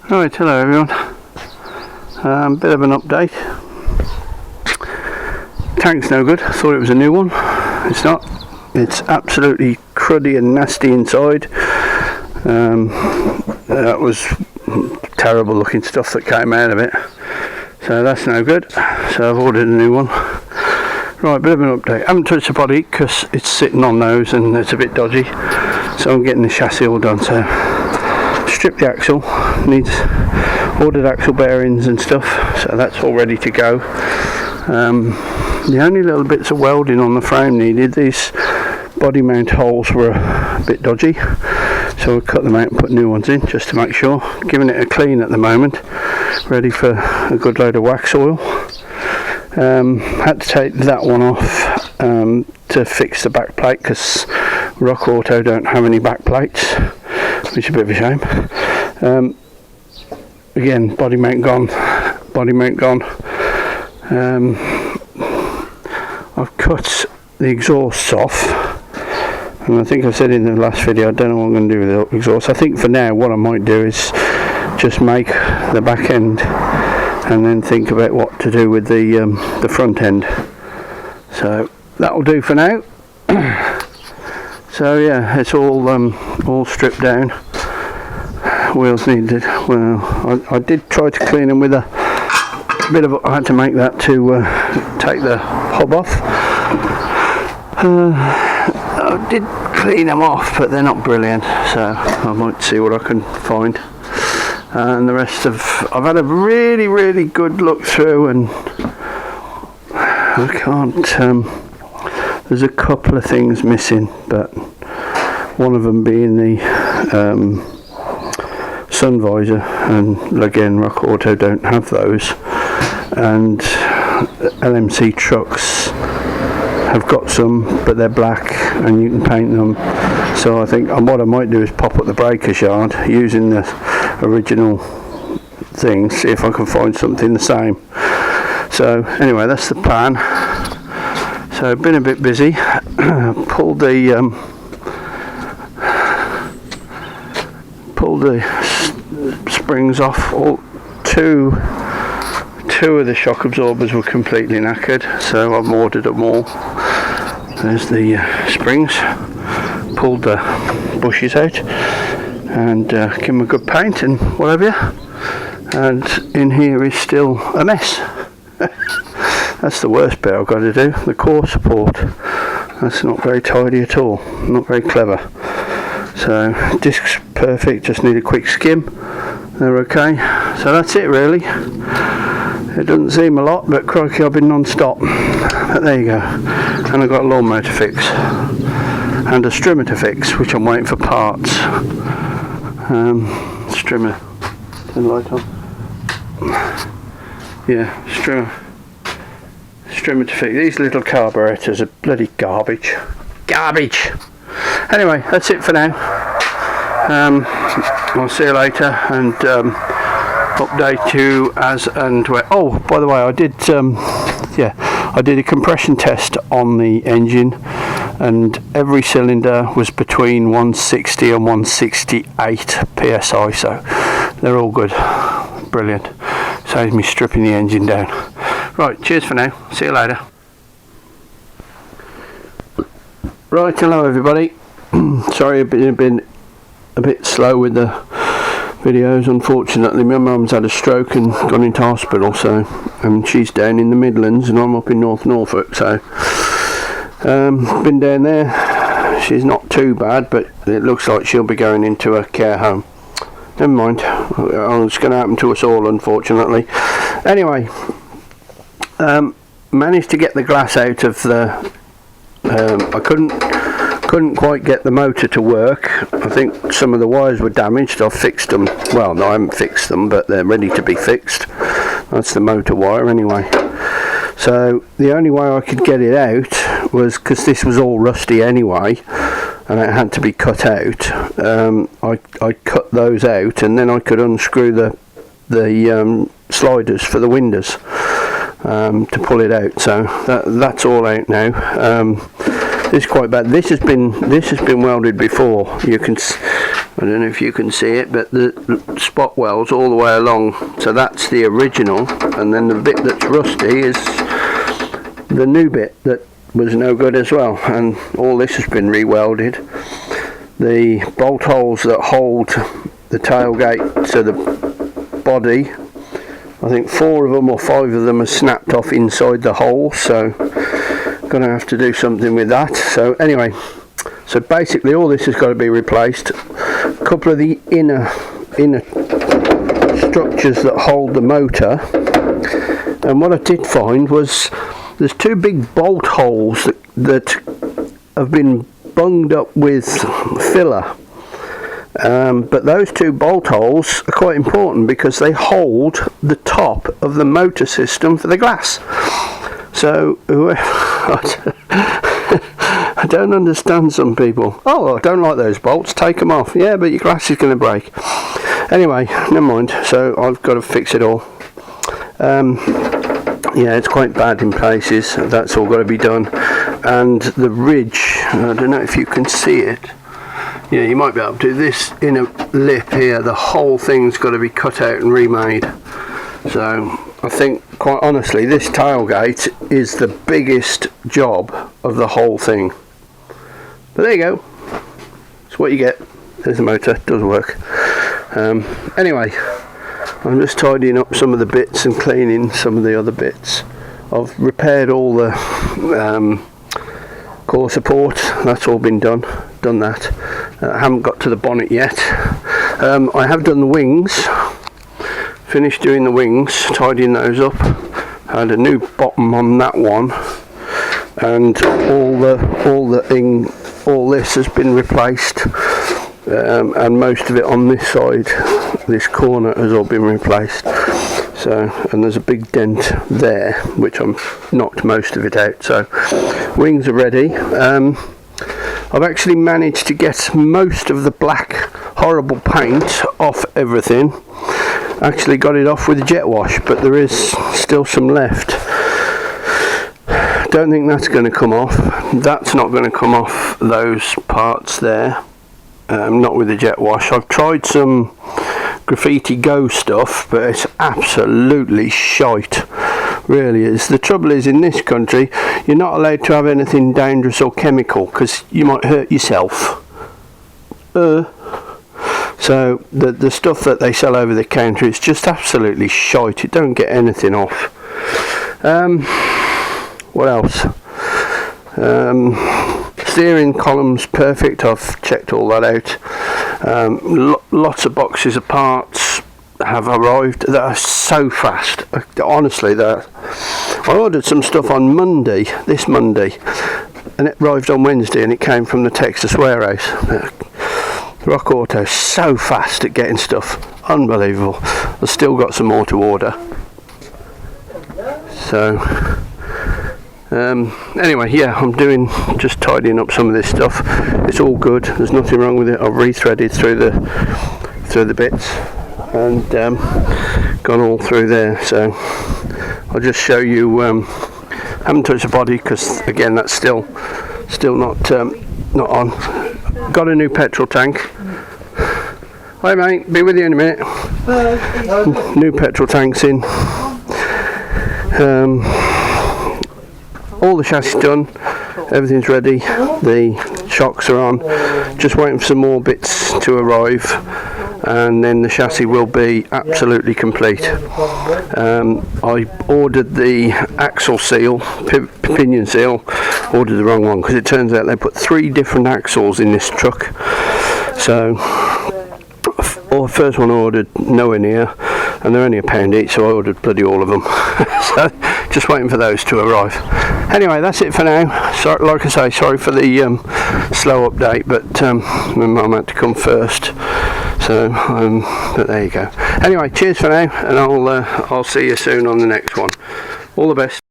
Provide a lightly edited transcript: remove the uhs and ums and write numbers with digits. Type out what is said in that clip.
Right, hello everyone. Bit of an update. Tank's no good. I thought it was a new one. It's not. It's absolutely cruddy and nasty inside. That was terrible looking stuff that came out of it. So that's no good. So I've ordered a new one. Right, bit of an update. I haven't touched the body because it's sitting on those and it's a bit dodgy. So I'm getting the chassis all done. So stripped the axle. Needs ordered axle bearings and stuff. So that's all ready to go. The only little bits of welding on the frame needed. These body mount holes were a bit dodgy. So we'll cut them out and put new ones in just to make sure. Giving it a clean at the moment. Ready for a good load of wax oil. Had to take that one off to fix the back plate because Rock Auto don't have any back plates, which is a bit of a shame. Again, body mount gone. I've cut the exhausts off, and I think I said in the last video I don't know what I'm going to do with the exhaust. I think for now what I might do is just make the back end and then think about what to do with the front end. So that'll do for now. So yeah, it's all stripped down. Wheels needed. Well, I did try to clean them with a bit of. I had to make that to take the hub off. I did clean them off, but they're not brilliant. So I might see what I can find. And the rest of, I've had a really good look through, and I can't. There's a couple of things missing, but one of them being the sun visor, and again Rock Auto don't have those, and LMC trucks have got some, but they're black and you can paint them. So I think what I might do is pop up the breaker's yard using the original thing, see if I can find something the same. So anyway, that's the plan. So I've been a bit busy. pulled the springs off. All two of the shock absorbers were completely knackered, so I've ordered them all. There's the springs. Pulled the bushes out and give them a good paint and whatever. And in here is still a mess. That's the worst bit I've got to do. The core support. That's not very tidy at all. Not very clever. So discs perfect. Just need a quick skim. They're okay. So that's it really. It doesn't seem a lot, but crikey, I've been non-stop. But there you go. And I've got a lawnmower to fix. And a strimmer to fix, which I'm waiting for parts. Strimmer. Turn the light on. Yeah, strimmer to fix. These little carburetors are bloody garbage. Anyway, that's it for now. I'll see you later and update you as and when. Oh, by the way, I did a compression test on the engine, and every cylinder was between 160 and 168 psi, so they're all good. Brilliant. Saves me stripping the engine down. Right, cheers for now. See you later. Right, hello everybody. Sorry I've been a bit slow with the videos. Unfortunately, my mum's had a stroke and gone into hospital, so she's down in the Midlands and I'm up in North Norfolk, so been down there. She's not too bad, but it looks like she'll be going into a care home. Never mind. It's going to happen to us all, unfortunately. Anyway, managed to get the glass out of the. I couldn't quite get the motor to work. I think some of the wires were damaged. I've fixed them. Well, no, I haven't fixed them, but they're ready to be fixed. That's the motor wire anyway. So the only way I could get it out was, because this was all rusty anyway, and it had to be cut out. I cut those out, and then I could unscrew the sliders for the windows to pull it out. So that's all out now. This is quite bad. This has been welded before. You can I don't know if you can see it, but the spot welds all the way along, so that's the original, and then the bit that's rusty is the new bit that was no good as well, and all this has been re-welded. The bolt holes that hold the tailgate to the body, I think 4 of them or 5 of them are snapped off inside the hole, so gonna have to do something with that. So anyway, so basically all this has got to be replaced. A couple of the inner structures that hold the motor, and what I did find was there's 2 big bolt holes that have been bunged up with filler, but those 2 bolt holes are quite important because they hold the top of the motor system for the glass. So I don't understand some people. Oh, I don't like those bolts, take them off. Yeah, but your glass is going to break. Anyway, never mind. So I've got to fix it all. Yeah, it's quite bad in places. That's all got to be done. And the ridge, I don't know if you can see it. Yeah, you might be able to. This inner lip here, the whole thing's got to be cut out and remade. So I think, quite honestly, this tailgate is the biggest job of the whole thing. But there you go. It's what you get. There's the motor. Does work. Anyway, I'm just tidying up some of the bits and cleaning some of the other bits. I've repaired all the core support. That's all been done. Done that. I haven't got to the bonnet yet. I have done the wings. Finished doing the wings, tidying those up. Had a new bottom on that one, and all this has been replaced, and most of it on this side, this corner, has all been replaced. So, and there's a big dent there, which I'm knocked most of it out. So, wings are ready. I've actually managed to get most of the black horrible paint off everything. Actually got it off with a jet wash, but there is still some left. Don't think that's going to come off. That's not going to come off those parts there, not with the jet wash. I've tried some Graffiti Go stuff, but it's absolutely shite, really is. The trouble is, in this country you're not allowed to have anything dangerous or chemical because you might hurt yourself. So the stuff that they sell over the counter is just absolutely shite. It don't get anything off. What else? Steering column's perfect. I've checked all that out. Lots of boxes of parts have arrived that are so fast. Honestly, I ordered some stuff on Monday, this Monday, and it arrived on Wednesday, and it came from the Texas warehouse. Rock Auto, so fast at getting stuff, unbelievable. I've still got some more to order. So anyway, yeah, I'm just tidying up some of this stuff. It's all good, there's nothing wrong with it. I've rethreaded through the bits and gone all through there. So I'll just show you. Haven't touched the body because again that's still not on. Got a new petrol tank. Hi mate, be with you in a minute. New petrol tanks in. All the chassis done, everything's ready, the shocks are on, just waiting for some more bits to arrive, and then the chassis will be absolutely complete. I ordered the axle seal, pinion seal, ordered the wrong one because it turns out they put 3 different axles in this truck. So the first one I ordered nowhere near, and they're only £1 each, so I ordered bloody all of them. So just waiting for those to arrive. Anyway, that's it for now. So, like I say, sorry for the slow update, but my mum had to come first. So but there you go. Anyway, cheers for now, and I'll see you soon on the next one. All the best.